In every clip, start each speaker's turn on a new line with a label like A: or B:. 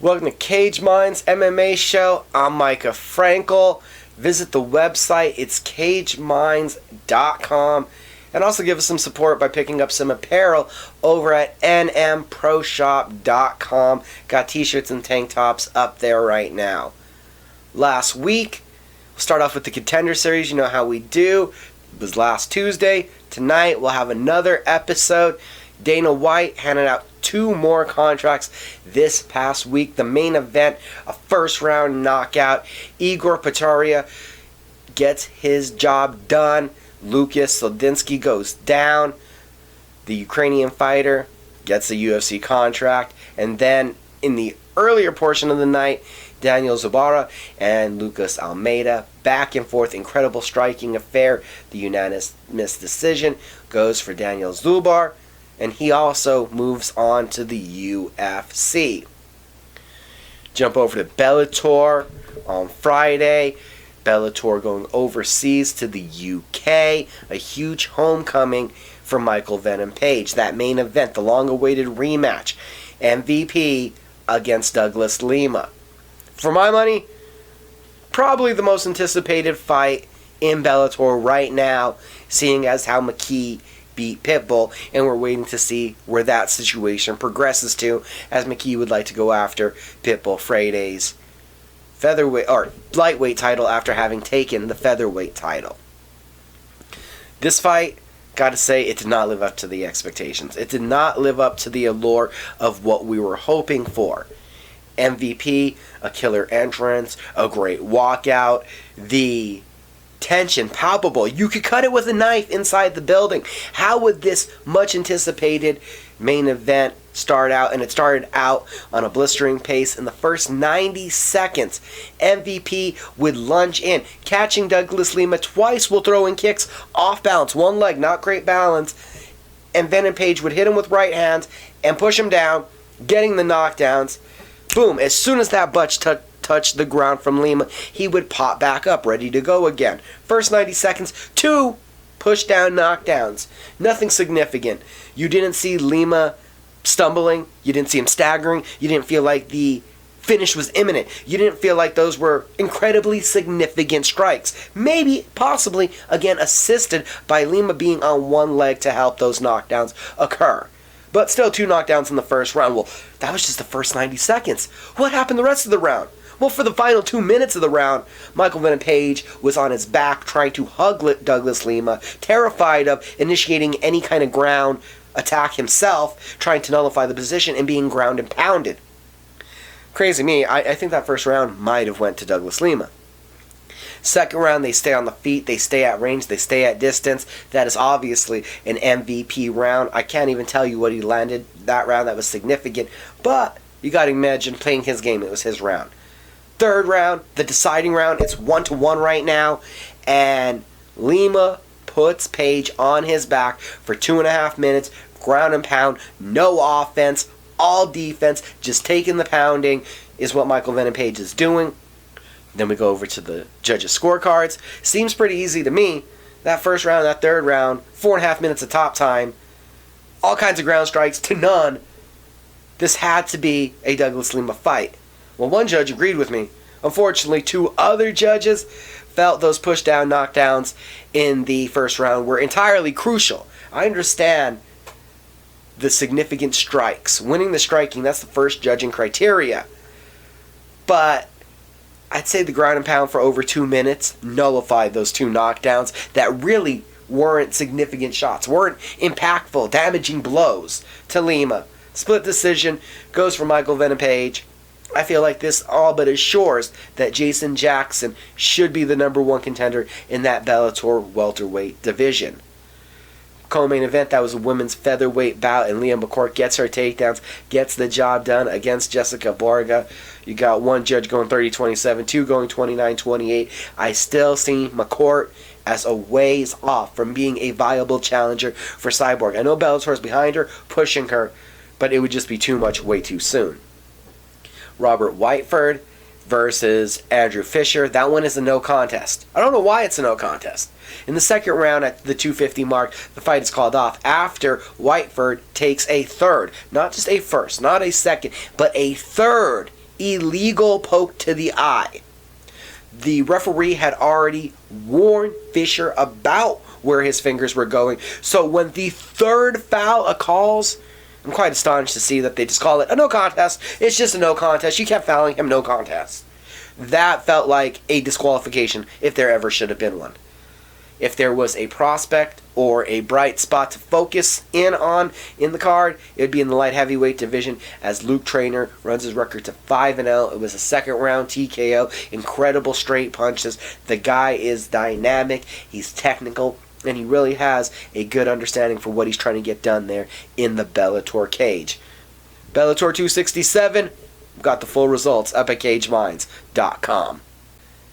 A: Welcome to Cage Minds MMA show. I'm Micah Frankel. Visit the website. It's cageminds.com. And also give us some support by picking up some apparel over at nmproshop.com. Got t-shirts and tank tops up there right now. Last week, we'll start off with the Contender Series. You know how we do. It was last Tuesday. Tonight, we'll have another episode. Dana White handed out 2 more contracts this past week. The main event, a first-round knockout. Igor Pataria gets his job done. Lucas Soldinsky goes down. The Ukrainian fighter gets a UFC contract. And then in the earlier portion of the night, Daniel Zabara and Lucas Almeida, back and forth, incredible striking affair. The unanimous decision goes for Daniel Zubar, and he also moves on to the UFC. Jump over to Bellator on Friday. Bellator going overseas to the UK. A huge homecoming for Michael Venom Page. That main event, the long-awaited rematch. MVP against Douglas Lima. For my money, probably the most anticipated fight in Bellator right now, seeing as how McKee beat Pitbull, and we're waiting to see where that situation progresses to, as McKee would like to go after Pitbull Friday's featherweight or lightweight title after having taken the featherweight title. This fight, gotta say, it did not live up to the expectations. It did not live up to the allure of what we were hoping for. MVP, a killer entrance, a great walkout, the tension palpable. You could cut it with a knife inside the building. How would this much anticipated main event start out? And it started out on a blistering pace. In the first 90 seconds, MVP would lunge in, catching Douglas Lima twice while throwing kicks off balance. One leg, not great balance. And Venom Page would hit him with right hands and push him down, getting the knockdowns. Boom, as soon as that butt touched the ground from Lima, he would pop back up, ready to go again. First 90 seconds, 2 push-down knockdowns. Nothing significant. You didn't see Lima stumbling. You didn't see him staggering. You didn't feel like the finish was imminent. You didn't feel like those were incredibly significant strikes. Maybe, possibly, again, assisted by Lima being on one leg to help those knockdowns occur. But still 2 knockdowns in the first round. Well, that was just the first 90 seconds. What happened the rest of the round? Well, for the final 2 minutes of the round, Michael Venom Page was on his back trying to hug Douglas Lima, terrified of initiating any kind of ground attack himself, trying to nullify the position and being ground and pounded. Crazy me, I think that first round might have went to Douglas Lima. Second round, they stay on the feet, they stay at range, they stay at distance. That is obviously an MVP round. I can't even tell you what he landed that round that was significant, but you got to imagine playing his game, it was his round. Third round, the deciding round, it's 1-1 right now, and Lima puts Page on his back for 2.5 minutes, ground and pound, no offense, all defense, just taking the pounding is what Michael Venom Page is doing. Then we go over to the judges' scorecards. Seems pretty easy to me. That first round, that third round, 4.5 minutes of top time, all kinds of ground strikes to none. This had to be a Douglas Lima fight. Well, one judge agreed with me. Unfortunately, 2 other judges felt those push-down knockdowns in the first round were entirely crucial. I understand the significant strikes. Winning the striking, that's the first judging criteria. But I'd say the ground and pound for over 2 minutes nullified those 2 knockdowns that really weren't significant shots, weren't impactful, damaging blows to Lima. Split decision goes for Michael Venom Page. I feel like this all but assures that Jason Jackson should be the number 1 contender in that Bellator welterweight division. Co-main event, that was a women's featherweight bout, and Leah McCourt gets her takedowns, gets the job done against Jessica Borga. You got one judge going 30-27, 2 going 29-28. I still see McCourt as a ways off from being a viable challenger for Cyborg. I know Bellator's behind her, pushing her, but it would just be too much way too soon. Robert Whiteford versus Andrew Fisher. That one is a no contest. I don't know why it's a no contest. In the second round at the 250 mark, the fight is called off after Whiteford takes a third, not just a first, not a second, but a third illegal poke to the eye. The referee had already warned Fisher about where his fingers were going. So when the third foul calls, I'm quite astonished to see that they just call it a no contest. It's just a no contest. You kept fouling him, no contest. That felt like a disqualification if there ever should have been one. If there was a prospect or a bright spot to focus in on in the card, it would be in the light heavyweight division as Luke Traynor runs his record to 5-0. It was a second round TKO, incredible straight punches. The guy is dynamic, he's technical, and he really has a good understanding for what he's trying to get done there in the Bellator cage. Bellator 267, got the full results up at cageminds.com.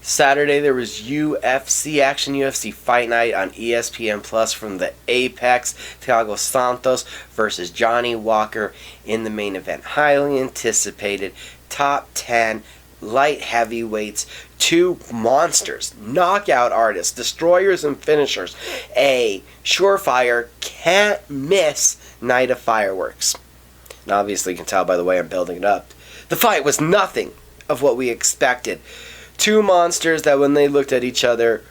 A: Saturday there was UFC action, UFC Fight Night on ESPN Plus from the Apex. Thiago Santos versus Johnny Walker in the main event. Highly anticipated, top 10 light heavyweights, two monsters, knockout artists, destroyers and finishers. A surefire, can't miss night of fireworks. And obviously you can tell by the way I'm building it up. The fight was nothing of what we expected. Two monsters that when they looked at each other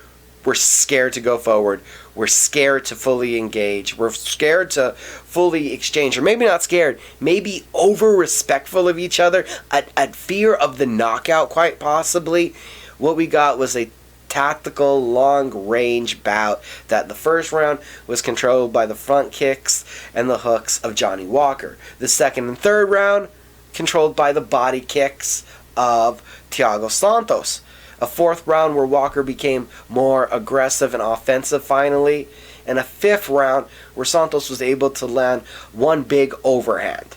A: were scared to go forward, were scared to fully engage, were scared to fully exchange, or maybe not scared, maybe over-respectful of each other, at fear of the knockout quite possibly. What we got was a tactical, long-range bout that the first round was controlled by the front kicks and the hooks of Johnny Walker. The second and third round controlled by the body kicks of Thiago Santos. A fourth round where Walker became more aggressive and offensive finally. And a fifth round where Santos was able to land one big overhand.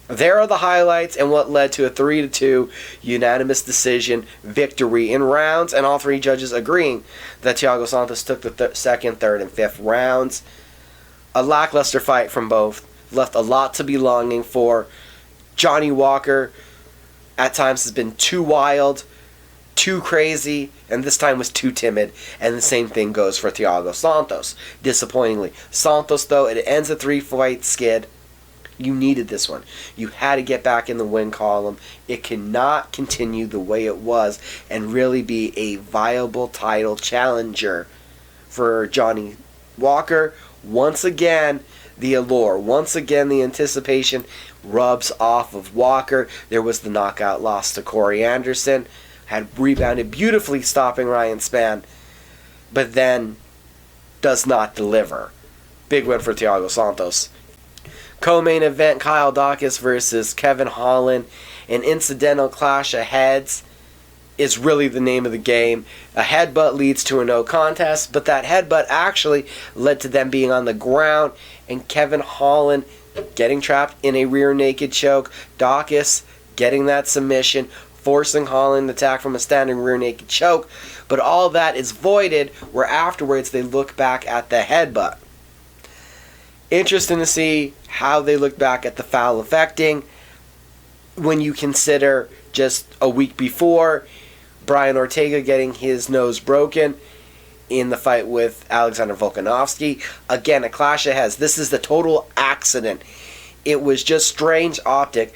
A: There are the highlights and what led to a 3-2 unanimous decision victory in rounds, and all three judges agreeing that Thiago Santos took the second, third, and fifth rounds. A lackluster fight from both. Left a lot to be longing for. Johnny Walker at times has been too wild, too crazy, and this time was too timid. And the same thing goes for Thiago Santos, disappointingly. Santos, though, it ends a 3-fight skid. You needed this one. You had to get back in the win column. It cannot continue the way it was and really be a viable title challenger for Johnny Walker. Once again, the allure, once again, the anticipation rubs off of Walker. There was the knockout loss to Corey Anderson. Had rebounded beautifully, stopping Ryan Spann, but then does not deliver. Big win for Thiago Santos. Co-main event, Kyle Dawkis versus Kevin Holland. An incidental clash of heads is really the name of the game. A headbutt leads to a no contest, but that headbutt actually led to them being on the ground and Kevin Holland getting trapped in a rear naked choke. Dawkis getting that submission, forcing Holland to attack from a standing rear naked choke. But all that is voided where afterwards they look back at the headbutt. Interesting to see how they look back at the foul affecting when you consider just a week before Brian Ortega getting his nose broken in the fight with Alexander Volkanovski. Again, a clash of heads. This is the total accident. It was just strange optic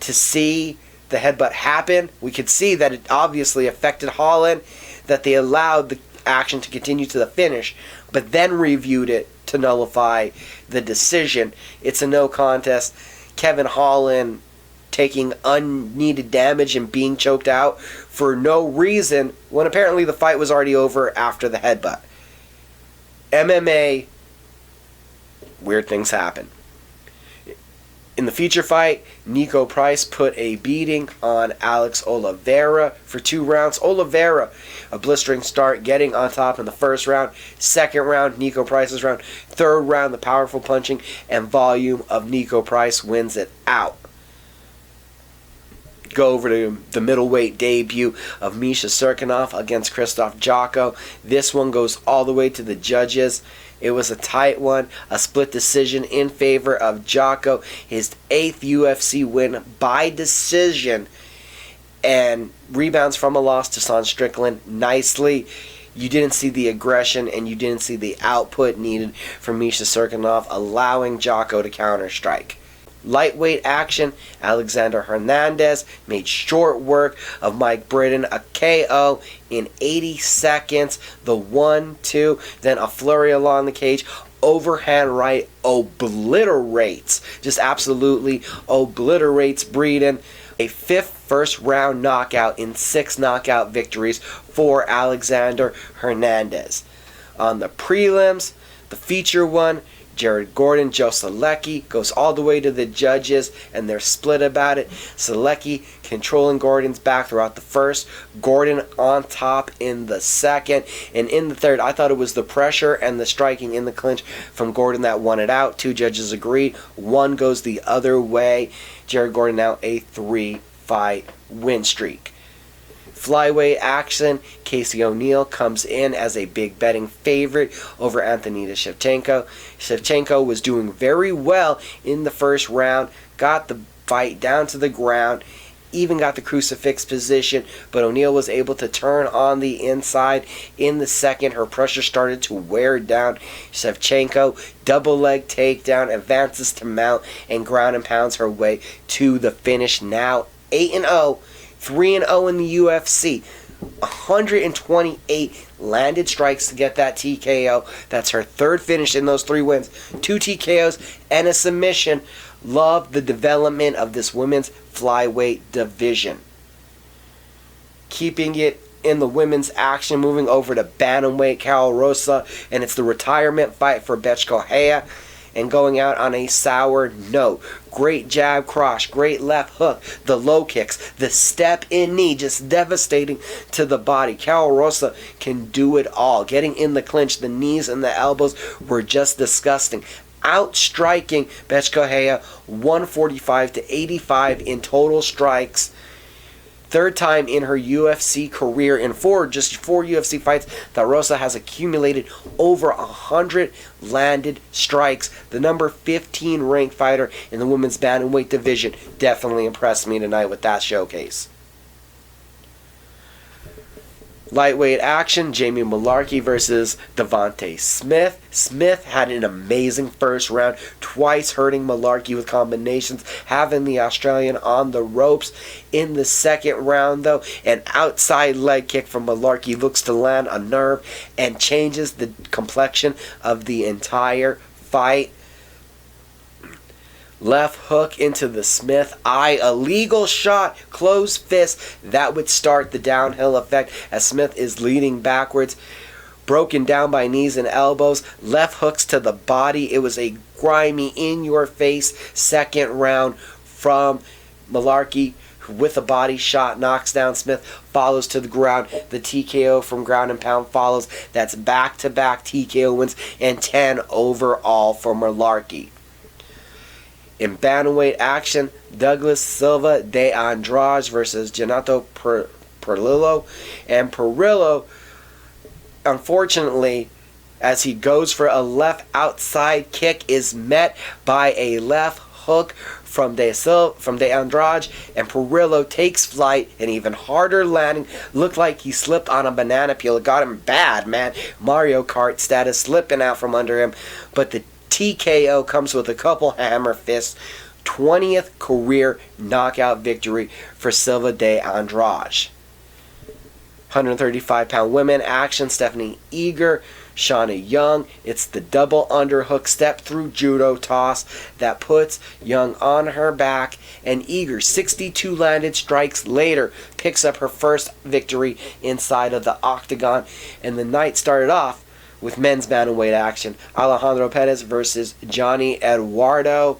A: to see the headbutt happen. We could see that it obviously affected Holland, that they allowed the action to continue to the finish, but then reviewed it to nullify the decision. It's a no contest. Kevin Holland taking unneeded damage and being choked out for no reason when apparently the fight was already over after the headbutt. MMA, weird things happen. In the feature fight, Nico Price put a beating on Alex Oliveira for 2 rounds. Oliveira, a blistering start, getting on top in the first round. Second round, Nico Price's round. Third round, the powerful punching and volume of Nico Price wins it out. Go over to the middleweight debut of Misha Sirkinoff against Christoph Jocko. This one goes all the way to the judges. It was a tight one, a split decision in favor of Jocko. His 8th UFC win by decision, and rebounds from a loss to Son Strickland nicely. You didn't see the aggression and you didn't see the output needed from Misha Sirkinoff, allowing Jocko to counter-strike. Lightweight action, Alexander Hernandez made short work of Mike Britton, a KO in 80 seconds, the 1-2, then a flurry along the cage, overhand right, just absolutely obliterates Britton. A fifth first round knockout in 6 knockout victories for Alexander Hernandez. On the prelims, the feature one, Jared Gordon, Joe Selecki goes all the way to the judges, and they're split about it. Selecki controlling Gordon's back throughout the first, Gordon on top in the second, and in the third, I thought it was the pressure and the striking in the clinch from Gordon that won it out. 2 judges agreed. 1 goes the other way. Jared Gordon now a 3-fight win streak. Flyweight action, Casey O'Neill comes in as a big betting favorite over Antonina Shevchenko. Shevchenko was doing very well in the first round, got the fight down to the ground, even got the crucifix position, but O'Neill was able to turn on the inside in the second. Her pressure started to wear down Shevchenko. Double leg takedown, advances to mount, and ground and pounds her way to the finish. Now 8-0. 3-0 in the UFC. 128 landed strikes to get that TKO. That's her 3rd finish in those 3 wins. 2 TKOs and a submission. Love the development of this women's flyweight division. Keeping it in the women's action, moving over to bantamweight, Carol Rosa, and it's the retirement fight for Bethe Correia. And going out on a sour note. Great jab cross, great left hook, the low kicks, the step in knee, just devastating to the body. Carol Rosa can do it all. Getting in the clinch, the knees and the elbows were just disgusting. Outstriking Bethe Correia 145-85 in total strikes. 3rd time in her UFC career, in just four UFC fights, that Rosa has accumulated over 100 landed strikes. The number 15 ranked fighter in the women's bantamweight division definitely impressed me tonight with that showcase. Lightweight action, Jamie Malarkey versus Devonta Smith. Smith had an amazing first round, twice hurting Malarkey with combinations, having the Australian on the ropes. In the second round, though, an outside leg kick from Malarkey looks to land a nerve and changes the complexion of the entire fight. Left hook into the Smith eye, a legal shot, closed fist, that would start the downhill effect as Smith is leading backwards, broken down by knees and elbows, left hooks to the body. It was a grimy, in-your-face second round from Malarkey with a body shot, knocks down Smith, follows to the ground. The TKO from ground and pound follows. That's back-to-back TKO wins and 10 overall for Malarkey. In bantamweight action, Douglas Silva de Andrade versus Donato Perillo. And Perillo, unfortunately, as he goes for a left outside kick, is met by a left hook from De Andrade, and Perillo takes flight, and even harder landing. Looked like he slipped on a banana peel. It got him bad, man. Mario Kart status, slipping out from under him. But the TKO comes with a couple hammer fists. 20th career knockout victory for Silva de Andrade. 135-pound women action, Stephanie Eager, Shauna Young. It's the double underhook step through judo toss that puts Young on her back, and Eager, 62 landed strikes later, picks up her first victory inside of the octagon. And the night started off with men's bantamweight action, Alejandro Perez versus Johnny Eduardo.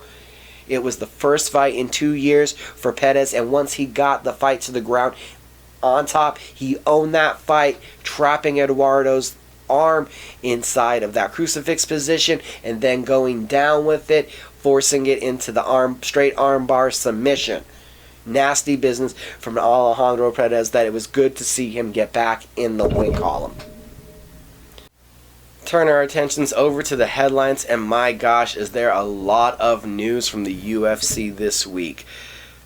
A: It was the first fight in 2 years for Perez, and once he got the fight to the ground on top, he owned that fight, trapping Eduardo's arm inside of that crucifix position and then going down with it, forcing it into the straight arm bar submission. Nasty business from Alejandro Perez that it was good to see him get back in the win column. Turn our attentions over to the headlines, and my gosh, is there a lot of news from the UFC this week.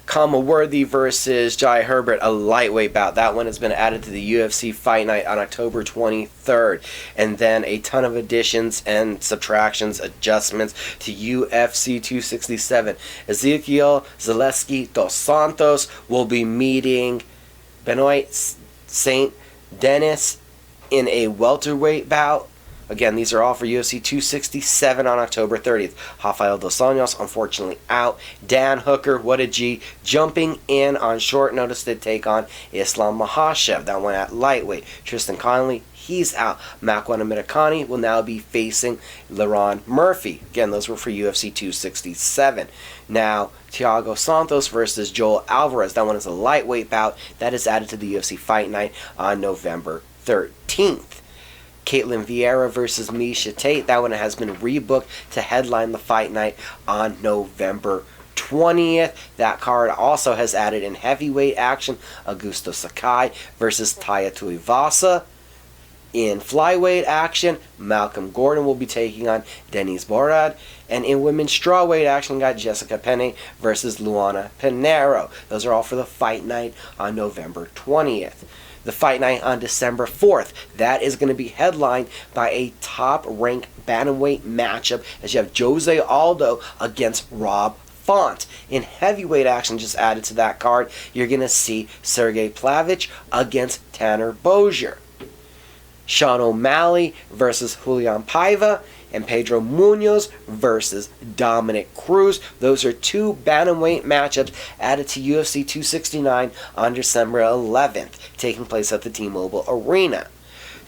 A: Kama Worthy versus Jai Herbert, a lightweight bout. That one has been added to the UFC Fight Night on October 23rd. And then a ton of additions and subtractions, adjustments to UFC 267. Ezekiel Zaleski dos Santos will be meeting Benoit St. Denis in a welterweight bout. Again, these are all for UFC 267 on October 30th. Rafael dos Anjos, unfortunately, out. Dan Hooker, what a G, jumping in on short notice to take on Islam Makhachev. That one at lightweight. Tristan Connolly, he's out. Makwan Midakani will now be facing Leron Murphy. Again, those were for UFC 267. Now, Thiago Santos versus Joel Alvarez. That one is a lightweight bout. That is added to the UFC Fight Night on November 13th. Caitlin Vieira versus Misha Tate. That one has been rebooked to headline the fight night on November 20th. That card also has added in heavyweight action Augusto Sakai versus Taya Tuivasa. In flyweight action, Malcolm Gordon will be taking on Denise Borad. And in women's strawweight action, got Jessica Penne versus Luana Pinheiro. Those are all for the fight night on November 20th. The fight night on December 4th. That is going to be headlined by a top-ranked bantamweight matchup as you have Jose Aldo against Rob Font. In heavyweight action just added to that card, you're going to see Sergey Plavich against Tanner Bozier. Sean O'Malley versus Julian Paiva, and Pedro Munoz versus Dominic Cruz. Those are two bantamweight matchups added to UFC 269 on December 11th, taking place at the T-Mobile Arena.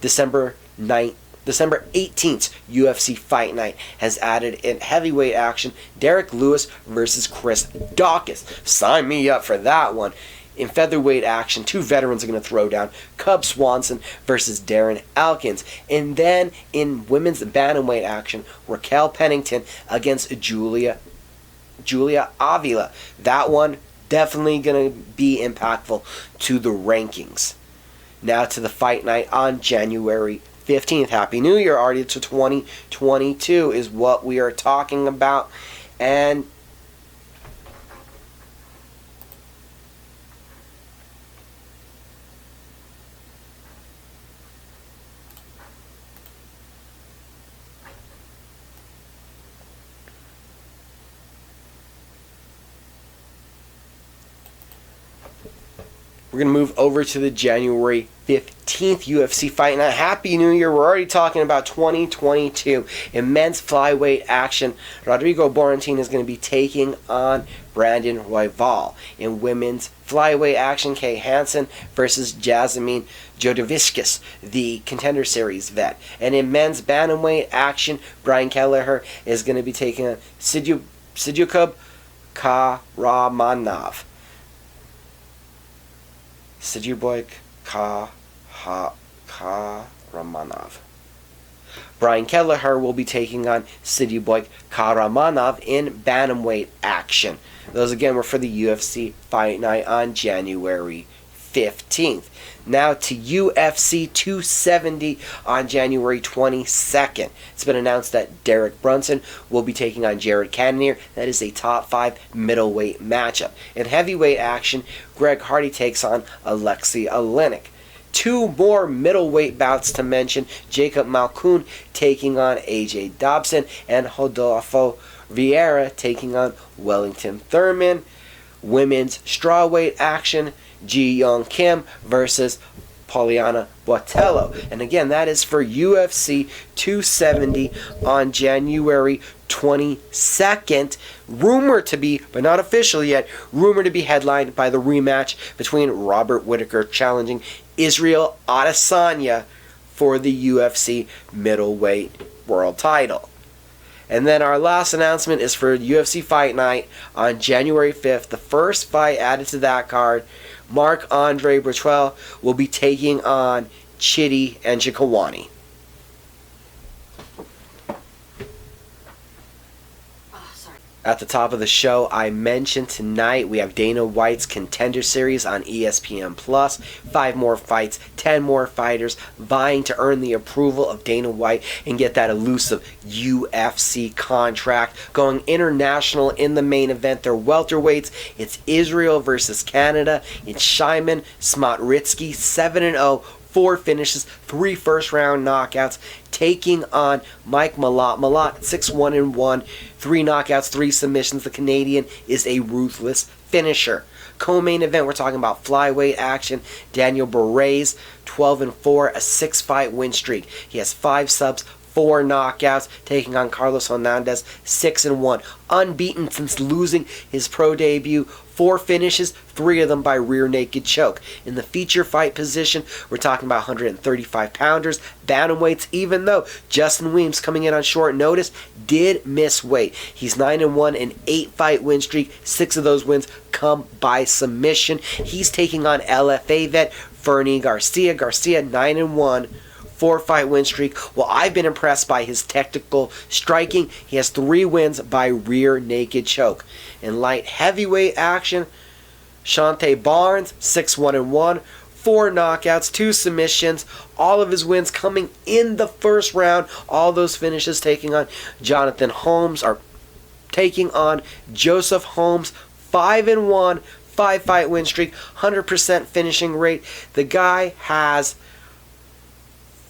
A: December 18th, UFC Fight Night has added in heavyweight action Derek Lewis versus Chris Dawkis. Sign me up for that one. In featherweight action, two veterans are going to throw down. Cub Swanson versus Darren Elkins. And then in women's bantamweight action, Raquel Pennington against Julia Avila. That one definitely going to be impactful to the rankings. Now to the fight night on January 15th. Happy New Year, already to 2022 is what we are talking about. And we're going to move over to the January 15th UFC Fight Night. Happy New Year. We're already talking about 2022. In men's flyweight action, Rodrigo Borentin is going to be taking on Brandon Royval. In women's flyweight action, Kay Hansen versus Jasmine Jodovicius, the Contender Series vet. And in men's bantamweight action, Brian Kelleher is going to be taking on Sidyukub Karamanov. Sidyubojk Karamanov. Brian Kelleher will be taking on Sidyubojk Karamanov in bantamweight action. Those again were for the UFC Fight Night on January 15th. Now to UFC 270 on January 22nd. It's been announced that Derek Brunson will be taking on Jared Cannonier. That is a top 5 middleweight matchup. In heavyweight action, Greg Hardy takes on Alexei Oleinik. Two more middleweight bouts to mention. Jacob Malkoun taking on AJ Dobson, and Rodolfo Vieira taking on Wellington Thurman. Women's strawweight action, Ji Young Kim versus Poliana Botello. And again, that is for UFC 270 on January 22nd. Rumored to be, but not official yet, rumored to be headlined by the rematch between Robert Whittaker challenging Israel Adesanya for the UFC middleweight world title. And then our last announcement is for UFC Fight Night on January 5th. The first fight added to that card, Marc-Andre Bertrell will be taking on Chidi Njokuani. At the top of the show, I mentioned tonight we have Dana White's Contender Series on ESPN+. 5 more fights, 10 more fighters vying to earn the approval of Dana White and get that elusive UFC contract. Going international in the main event, they're welterweights. It's Israel versus Canada. It's Shimon Smotritsky, 7-0. 4 finishes, 3 first-round knockouts, taking on Mike Malott. Malott, 6-1-1, 3 knockouts, 3 submissions. The Canadian is a ruthless finisher. Co-main event, we're talking about flyweight action. Daniel Perez, 12-4, a 6-fight win streak. He has 5 subs, 4 knockouts, taking on Carlos Hernandez, 6-1. Unbeaten since losing his pro debut. 4 finishes, 3 of them by rear naked choke. In the feature fight position, we're talking about 135 pounders, bantamweights, even though Justin Weems, coming in on short notice, did miss weight. He's 9-1, an 8-fight win streak. 6 of those wins come by submission. He's taking on LFA vet Fernie Garcia. Garcia, 9-1. 4-fight win streak. Well, I've been impressed by his technical striking. He has 3 wins by rear naked choke. In light heavyweight action, Shante Barnes, 6-1-1, 4 knockouts, 2 submissions. All of his wins coming in the first round. All those finishes taking on Jonathan Holmes, or taking on Joseph Holmes, 5-1, 5-fight win streak, 100% finishing rate. The guy has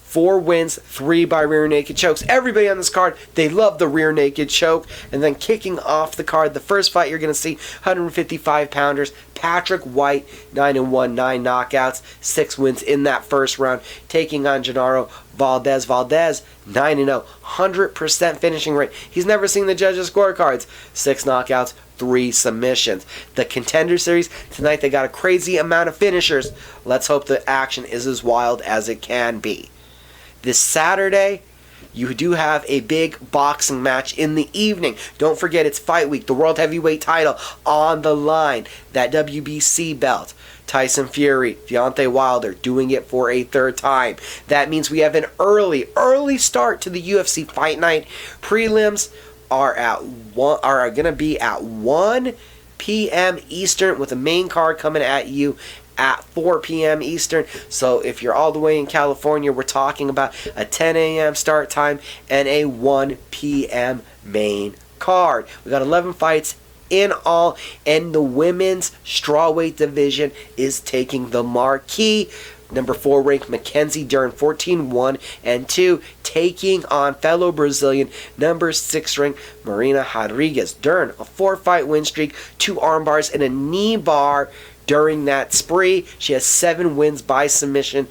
A: 4 wins, 3 by rear naked chokes. Everybody on this card, they love the rear naked choke. And then kicking off the card, the first fight you're going to see, 155 pounders, Patrick White, 9-1, 9 knockouts, 6 wins in that first round, taking on Gennaro Valdez. Valdez, 9-0, 100% finishing rate. He's never seen the judges' scorecards. 6 knockouts, 3 submissions. The Contender Series, tonight they got a crazy amount of finishers. Let's hope the action is as wild as it can be. This Saturday, you do have a big boxing match in the evening. Don't forget, it's Fight Week. The World Heavyweight title on the line. That WBC belt. Tyson Fury, Deontay Wilder, doing it for a 3rd time. That means we have an early start to the UFC Fight Night. Prelims are going to be at 1 p.m. Eastern, with the main card coming at you at 4 p.m. Eastern. So if you're all the way in California, we're talking about a 10 a.m. start time and a 1 p.m. main card. We got 11 fights in all, and the women's strawweight division is taking the marquee. Number 4 ranked Mackenzie Dern, 14-1-2, taking on fellow Brazilian number 6 ranked Marina Rodriguez. Dern, a 4-fight win streak, 2 armbars and a knee bar during that spree. She has 7 wins by submission.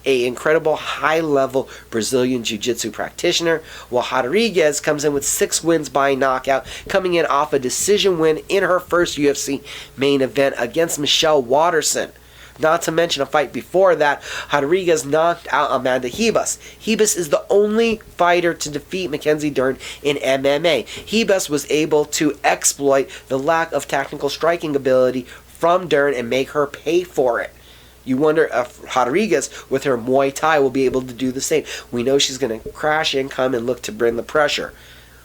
A: An incredible high-level Brazilian Jiu-Jitsu practitioner. While Rodriguez comes in with 6 wins by knockout, coming in off a decision win in her first UFC main event against Michelle Waterson. Not to mention a fight before that, Rodriguez knocked out Amanda Ribas. Ribas is the only fighter to defeat Mackenzie Dern in MMA. Ribas was able to exploit the lack of technical striking ability from Dern and make her pay for it. You wonder if Rodriguez, with her Muay Thai, will be able to do the same. We know she's going to crash in, come and look to bring the pressure.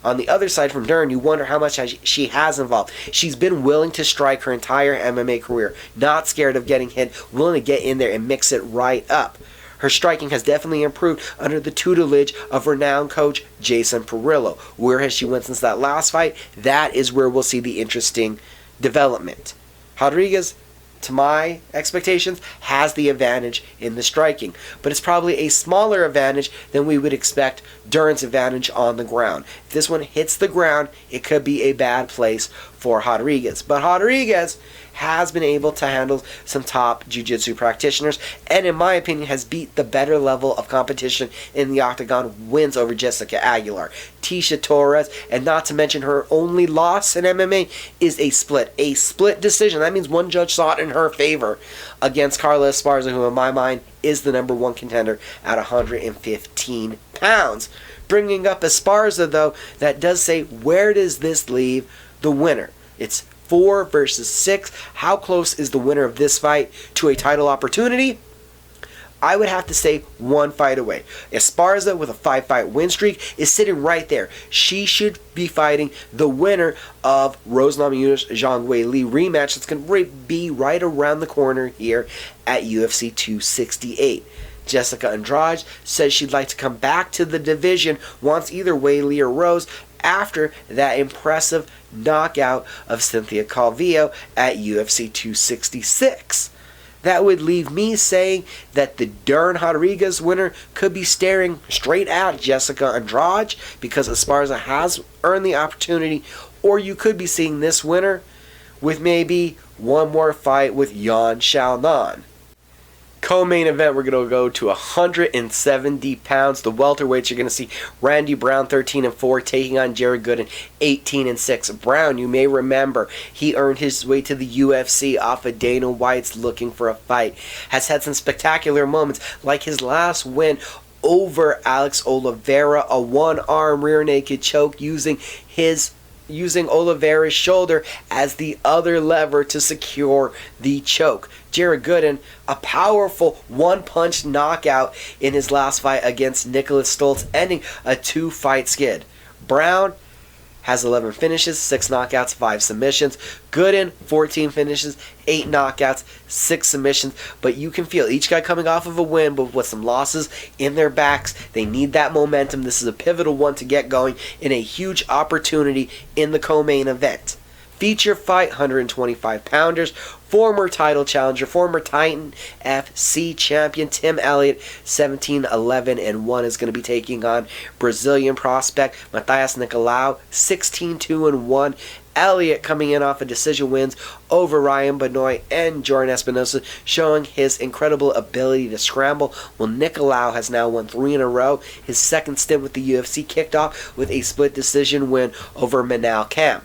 A: On the other side from Dern, you wonder how much she has involved. She's been willing to strike her entire MMA career, not scared of getting hit, willing to get in there and mix it right up. Her striking has definitely improved under the tutelage of renowned coach Jason Perillo. Where has she went since that last fight? That is where we'll see the interesting development. Rodriguez, to my expectations, has the advantage in the striking, but it's probably a smaller advantage than we would expect Dern's advantage on the ground. If this one hits the ground, it could be a bad place for Rodriguez. But Rodriguez has been able to handle some top jiu-jitsu practitioners, and in my opinion has beat the better level of competition in the octagon, wins over Jessica Aguilar, Tisha Torres, and not to mention her only loss in MMA is a split decision. That means one judge saw it in her favor against Carla Esparza, who in my mind is the number 1 contender at 115 pounds. Bringing up Esparza, though, that does say, where does this leave the winner? It's 4 versus 6. How close is the winner of this fight to a title opportunity? I would have to say one fight away. Esparza, with a 5-fight win streak, is sitting right there. She should be fighting the winner of Rose Namajunas Zhang Weili rematch that's going to be right around the corner here at UFC 268. Jessica Andrade says she'd like to come back to the division, wants either Weili or Rose, after that impressive knockout of Cynthia Calvillo at UFC 266. That would leave me saying that the Dern Rodriguez winner could be staring straight at Jessica Andrade because Esparza has earned the opportunity, or you could be seeing this winner with maybe one more fight with Yan Xiaonan. Co-main event, we're going to go to 170 pounds. The welterweights, you're going to see Randy Brown 13-4 taking on Jared Gooden 18-6. Brown, you may remember, he earned his way to the UFC off of Dana White's Looking for a Fight. Has had some spectacular moments, like his last win over Alex Oliveira, a one-arm rear naked choke using Oliveira's shoulder as the other lever to secure the choke. Jared Gooden, a powerful one-punch knockout in his last fight against Nicholas Stoltz, ending a 2-fight skid. Brown has 11 finishes, 6 knockouts, 5 submissions. Gooden, 14 finishes, 8 knockouts, 6 submissions. But you can feel each guy coming off of a win, but with some losses in their backs. They need that momentum. This is a pivotal one to get going in a huge opportunity in the co-main event. Feature fight, 125-pounders. Former title challenger, former Titan FC champion Tim Elliott, 17-11-1, is going to be taking on Brazilian prospect Matheus Nicolau, 16-2-1. Elliott coming in off of decision wins over Ryan Benoit and Jordan Espinosa, showing his incredible ability to scramble. Well, Nicolau has now won 3 in a row. His second stint with the UFC kicked off with a split decision win over Manal Kam.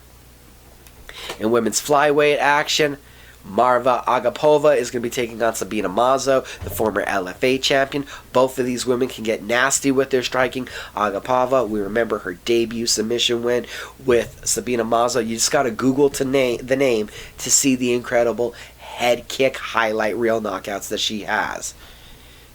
A: In women's flyweight action, Marva Agapova is going to be taking on Sabina Mazo, the former LFA champion. Both of these women can get nasty with their striking. Agapova, we remember her debut submission win with Sabina Mazo. You just got to Google the name to see the incredible head kick highlight reel knockouts that she has.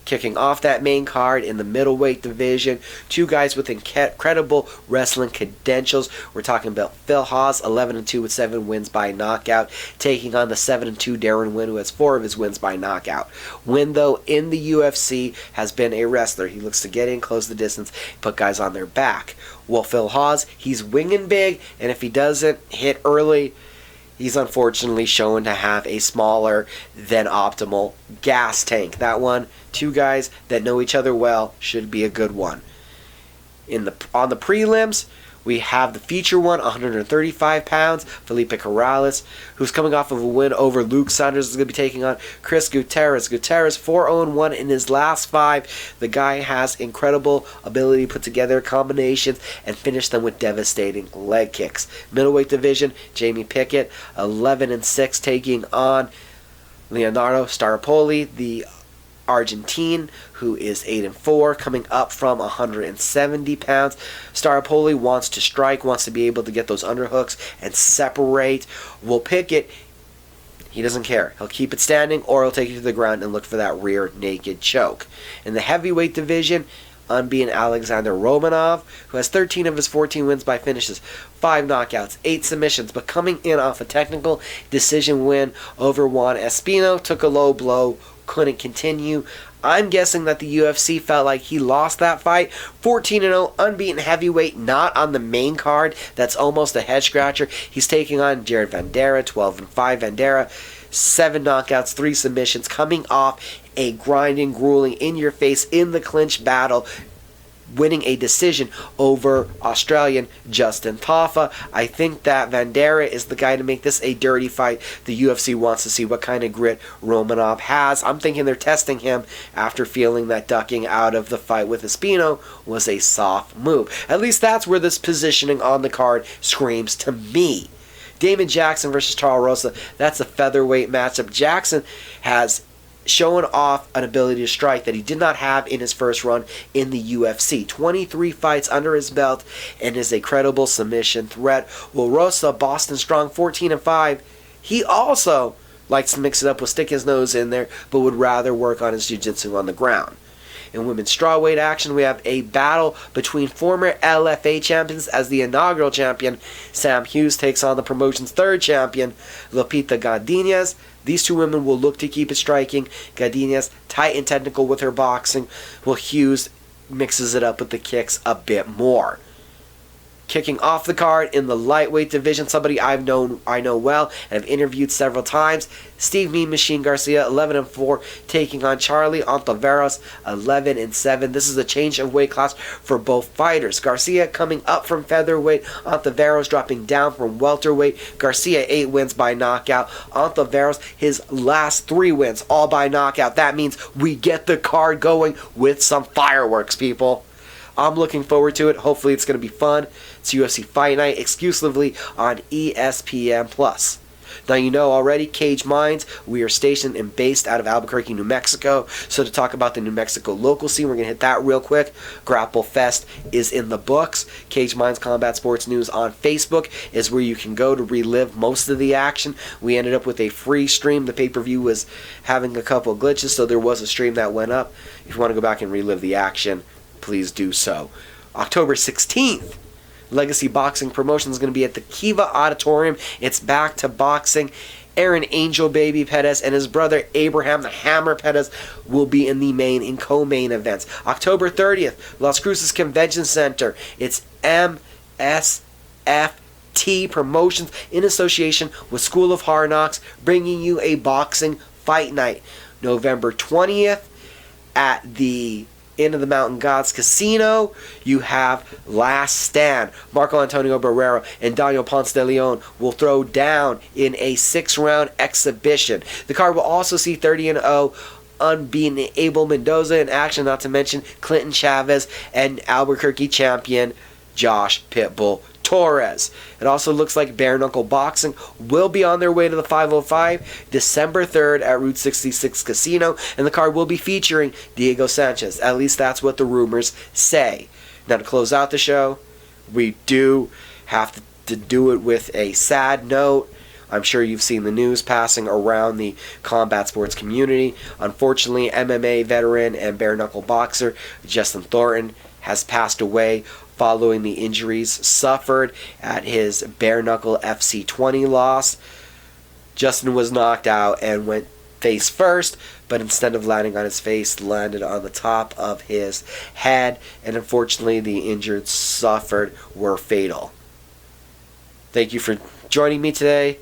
A: Kicking off that main card in the middleweight division, 2 guys with incredible wrestling credentials. We're talking about Phil Hawes, 11-2 with 7 wins by knockout, taking on the 7-2 Darren Wynn, who has 4 of his wins by knockout. Wynn, though, in the UFC, has been a wrestler. He looks to get in, close the distance, put guys on their back. Well, Phil Hawes, he's winging big, and if he doesn't hit early, he's unfortunately shown to have a smaller than optimal gas tank. That one, 2 guys that know each other well, should be a good one. On the prelims, we have the feature one, 135 pounds, Felipe Corrales, who's coming off of a win over Luke Saunders, is going to be taking on Chris Gutierrez. Gutierrez, 4-0-1 in his last 5. The guy has incredible ability to put together combinations and finish them with devastating leg kicks. Middleweight division, Jamie Pickett, 11-6, taking on Leonardo Staropoli, the Argentine, who is 8-4, coming up from 170 pounds. Staropoli wants to strike, wants to be able to get those underhooks and separate. Will Pickett, he doesn't care. He'll keep it standing, or he'll take it to the ground and look for that rear naked choke. In the heavyweight division, unbeaten Alexander Romanov, who has 13 of his 14 wins by finishes, 5 knockouts, 8 submissions, but coming in off a technical decision win over Juan Espino, took a low blow, couldn't continue. I'm guessing that the UFC felt like he lost that fight. 14-0, unbeaten heavyweight, not on the main card. That's almost a head scratcher. He's taking on Jared Vanderaa, 12-5. Vanderaa, 7 knockouts, 3 submissions, coming off a grinding, grueling, in-your-face, in the clinch battle, winning a decision over Australian Justin Tafa. I think that Vanderaa is the guy to make this a dirty fight. The UFC wants to see what kind of grit Romanov has. I'm thinking they're testing him after feeling that ducking out of the fight with Espino was a soft move. At least that's where this positioning on the card screams to me. Damon Jackson versus Charles Rosa, that's a featherweight matchup. Jackson has showing off an ability to strike that he did not have in his first run in the UFC. 23 fights under his belt and is a credible submission threat. Will Rosa, Boston Strong, 14-5, he also likes to mix it up, will stick his nose in there, but would rather work on his jiu-jitsu on the ground. In women's strawweight action, we have a battle between former LFA champions as the inaugural champion. Sam Hughes takes on the promotion's third champion, Lupita Godinez. These two women will look to keep it striking. Godinez, tight and technical with her boxing, while Hughes mixes it up with the kicks a bit more. Kicking off the card in the lightweight division, somebody I know well and have interviewed several times, Steve Mean Machine Garcia, 11-4, taking on Charlie Ontiveros, 11-7. This is a change of weight class for both fighters. Garcia coming up from featherweight, Ontiveros dropping down from welterweight. Garcia 8 wins by knockout. Ontiveros, his last 3 wins, all by knockout. That means we get the card going with some fireworks, people. I'm looking forward to it. Hopefully it's going to be fun. It's UFC Fight Night exclusively on ESPN+. Now you know already, Cage Minds, we are stationed and based out of Albuquerque, New Mexico. So to talk about the New Mexico local scene, we're going to hit that real quick. Grapple Fest is in the books. Cage Minds Combat Sports News on Facebook is where you can go to relive most of the action. We ended up with a free stream. The pay-per-view was having a couple glitches, so there was a stream that went up. If you want to go back and relive the action, please do so. October 16th, Legacy Boxing Promotion is going to be at the Kiva Auditorium. It's back to boxing. Aaron Angel Baby Perez and his brother Abraham the Hammer Perez will be in the main and co-main events. October 30th, Las Cruces Convention Center. It's MSFT Promotions in association with School of Hard Knocks, bringing you a boxing fight night. November 20th, at the Inn of the Mountain Gods Casino, you have Last Stand. Marco Antonio Barrera and Daniel Ponce de Leon will throw down in a 6-round exhibition. The card will also see 30-0 unbeaten Abel Mendoza in action, not to mention Clinton Chavez and Albuquerque champion Josh Pitbull Torres. It also looks like Bare Knuckle Boxing will be on their way to the 505 December 3rd at Route 66 Casino, and the card will be featuring Diego Sanchez. At least that's what the rumors say. Now to close out the show, we do have to do it with a sad note. I'm sure you've seen the news passing around the combat sports community. Unfortunately, MMA veteran and bare knuckle boxer Justin Thornton has passed away following the injuries suffered at his bare knuckle FC20 loss. Justin was knocked out and went face first, but instead of landing on his face, landed on the top of his head, and unfortunately the injuries suffered were fatal. Thank you for joining me today.